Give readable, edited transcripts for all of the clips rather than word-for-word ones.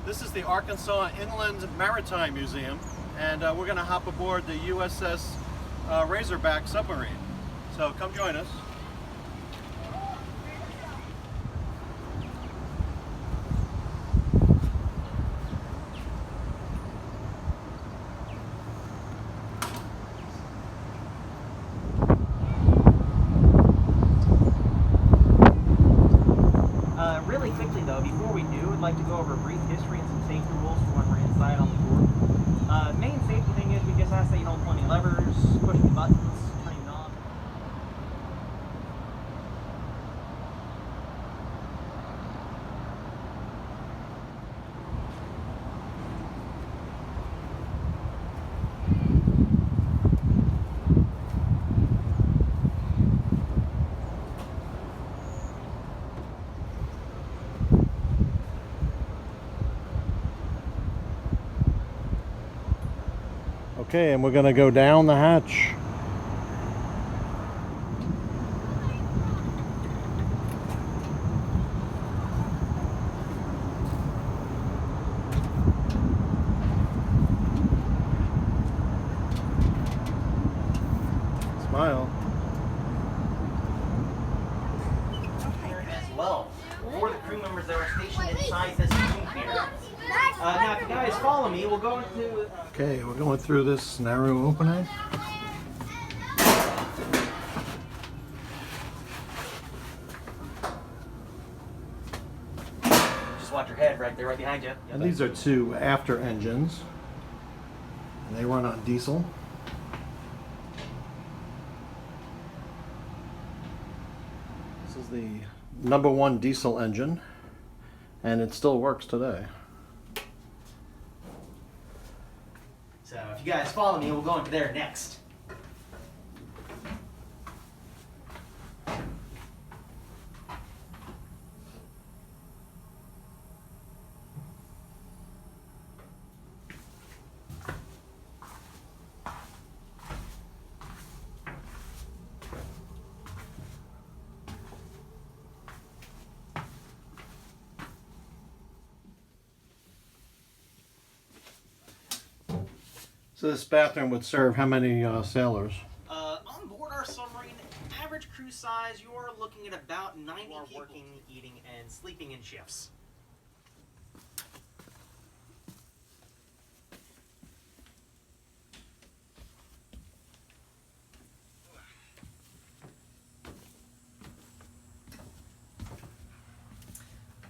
This is the Arkansas Inland Maritime Museum, and we're going to hop aboard the USS Razorback Submarine. So come join us. Really quickly though, before we do, I'd like to go over a brief history and some safety rules for when we're inside on the tour. Main safety thing is we just ask that you don't pull any levers, push the buttons, turning knobs. Okay, and we're going to go down the hatch. Smile. As well, for the crew members that are stationed inside this room here. Now, if you guys follow me, we'll go into. Okay, we're going through this narrow opening. Just watch your head right there, right behind you. And these are two after engines. And they run on diesel. This is the #1 diesel engine, and it still works today. So if you guys follow me, we'll go into there next. So this bathroom would serve how many sailors? On board our submarine, average crew size, you're looking at about 90 people working, eating, and sleeping in shifts.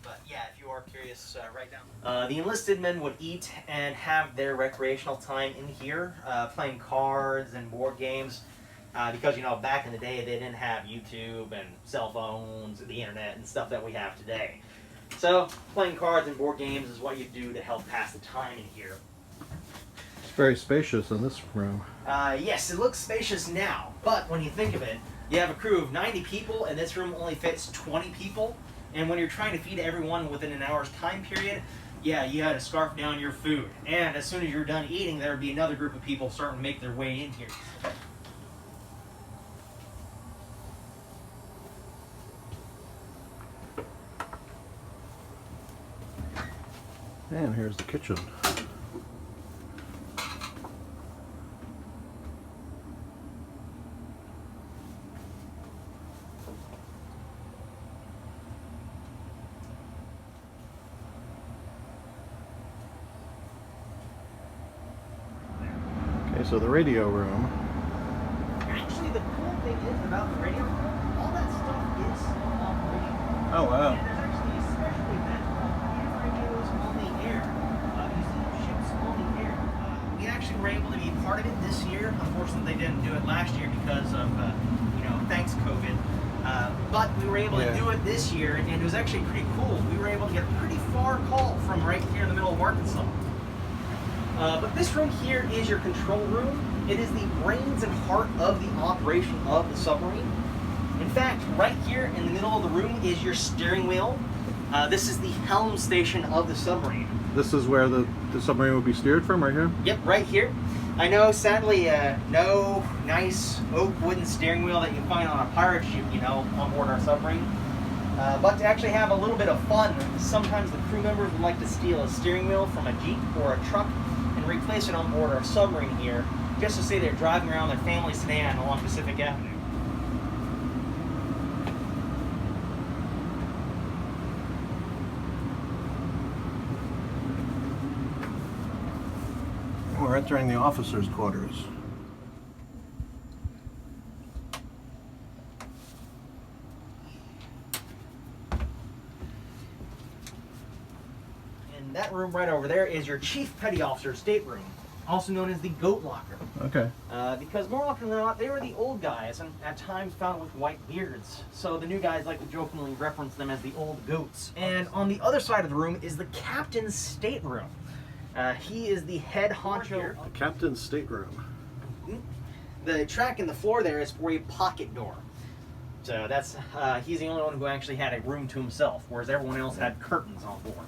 But yeah, if you are curious, write down. The enlisted men would eat and have their recreational time in here, playing cards and board games. Because, you know, back in the day, they didn't have YouTube and cell phones and the internet and stuff that we have today. So, playing cards and board games is what you do to help pass the time in here. It's very spacious in this room. Yes, it looks spacious now, but when you think of it, you have a crew of 90 people, and this room only fits 20 people. And when you're trying to feed everyone within an hour's time period, yeah, you had to scarf down your food. And as soon as you're done eating, there would be another group of people starting to make their way in here. And here's the kitchen. Okay, so the radio room. Actually, the cool thing is about the radio, all that stuff is operating. Oh, wow. And there's actually a special event called Radios on the Air. Museum ships on the air. We actually were able to be part of it this year. Unfortunately, they didn't do it last year because of, thanks COVID. But we were able to do it this year, and it was actually pretty cool. We were able to get a pretty far call from right here in the middle of Arkansas. But this room here is your control room. It is the brains and heart of the operation of the submarine. In fact, right here in the middle of the room is your steering wheel. This is the helm station of the submarine. This is where the submarine would be steered from, right here? Yep, right here. I know, sadly, no nice oak wooden steering wheel that you find on a pirate ship, on board our submarine. But to actually have a little bit of fun, sometimes the crew members would like to steal a steering wheel from a Jeep or a truck and replace it on board our submarine here, just to say they're driving around their family sedan along Pacific Avenue. We're entering the officers' quarters. And that room right over there is your Chief Petty Officer's stateroom, also known as the goat locker. Okay. Because more often than not, they were the old guys, and at times found with white beards. So the new guys like to jokingly reference them as the old goats. And on the other side of the room is the captain's stateroom. He is the head honcho. The captain's stateroom. The track in the floor there is for a pocket door. So that's he's the only one who actually had a room to himself, whereas everyone else had curtains on board.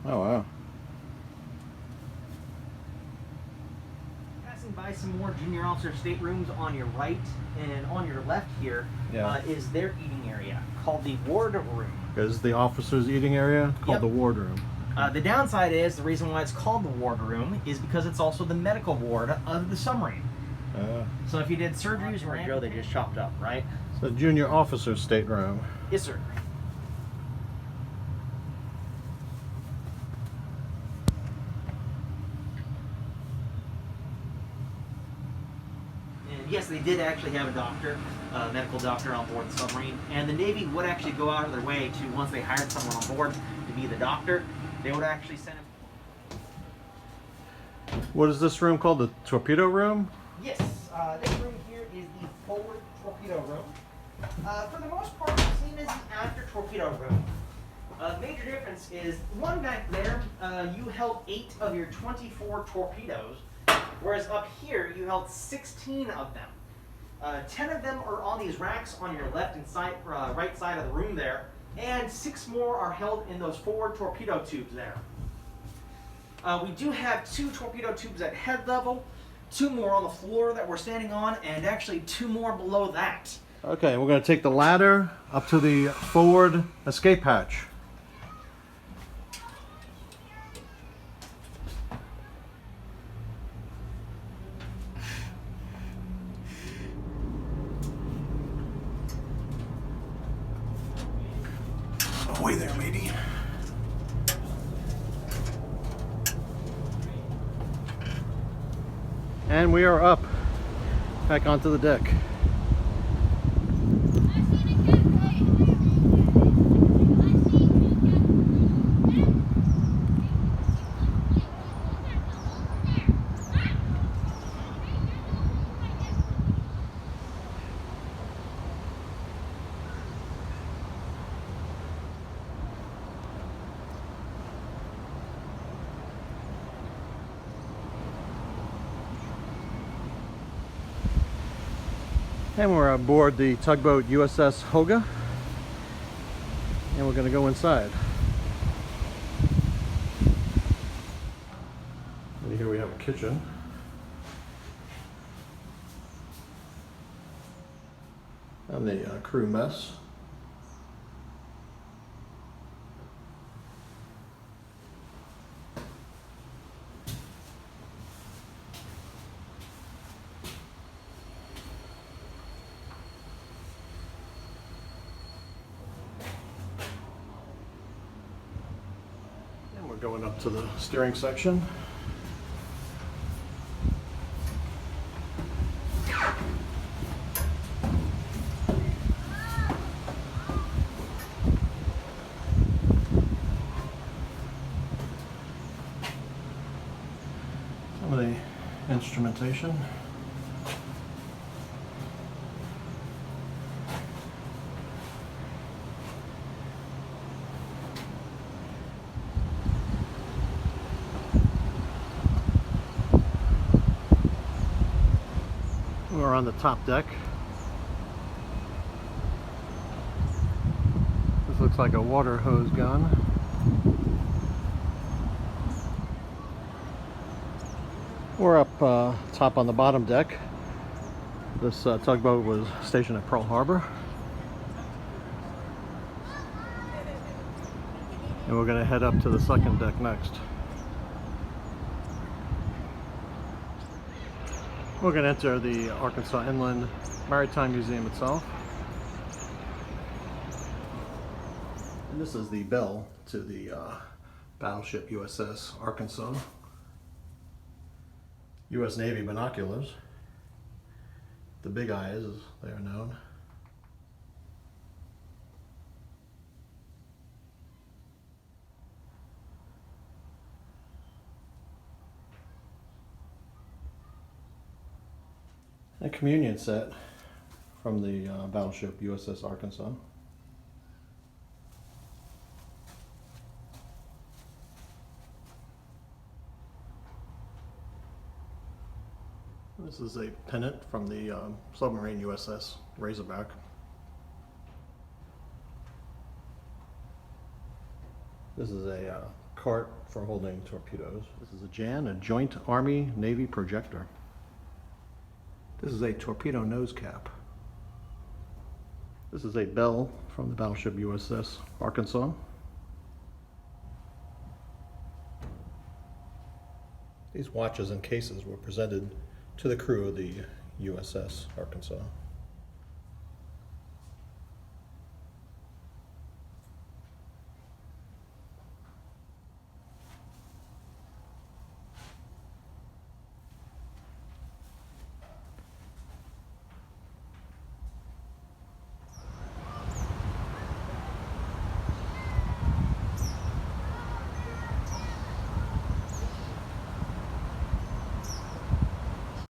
Oh, wow. Passing by some more junior officer staterooms on your right, and on your left here is their eating area called the ward room. Is the officers' eating area called Yep. the wardroom? The downside is, the reason why it's called the ward room is because it's also the medical ward of the submarine. So if you did surgeries or Joe, they just chopped up, right? So junior officer's stateroom. Yes, sir. And yes, they did actually have a doctor, a medical doctor on board the submarine, and the Navy would actually go out of their way to, once they hired someone on board to be the doctor, they would actually send him. What is this room called? The torpedo room? Yes, this room here is the forward torpedo room. For the most part, it's seen as the after torpedo room. The major difference is, one back there, you held 8 of your 24 torpedoes, whereas up here, you held 16 of them. 10 of them are on these racks on your left and right side of the room there, and 6 more are held in those forward torpedo tubes there. We do have 2 torpedo tubes at head level, 2 more on the floor that we're standing on, and actually 2 more below that. Okay, we're going to take the ladder up to the forward escape hatch. Away there, lady. And we are up, back onto the deck. And we're aboard the tugboat USS Hoga, and we're going to go inside. And here we have a kitchen. And the crew mess. Going up to the steering section. Some of the instrumentation. We're on the top deck. This looks like a water hose gun. We're up top on the bottom deck. This tugboat was stationed at Pearl Harbor. And we're going to head up to the second deck next. We're going to enter the Arkansas Inland Maritime Museum itself. And this is the bell to the battleship USS Arkansas. U.S. Navy binoculars. The big eyes, as they are known. A communion set from the battleship USS Arkansas. This is a pennant from the submarine USS Razorback. This is a cart for holding torpedoes. This is a JAN, a Joint Army-Navy projector. This is a torpedo nose cap. This is a bell from the battleship USS Arkansas. These watches and cases were presented to the crew of the USS Arkansas.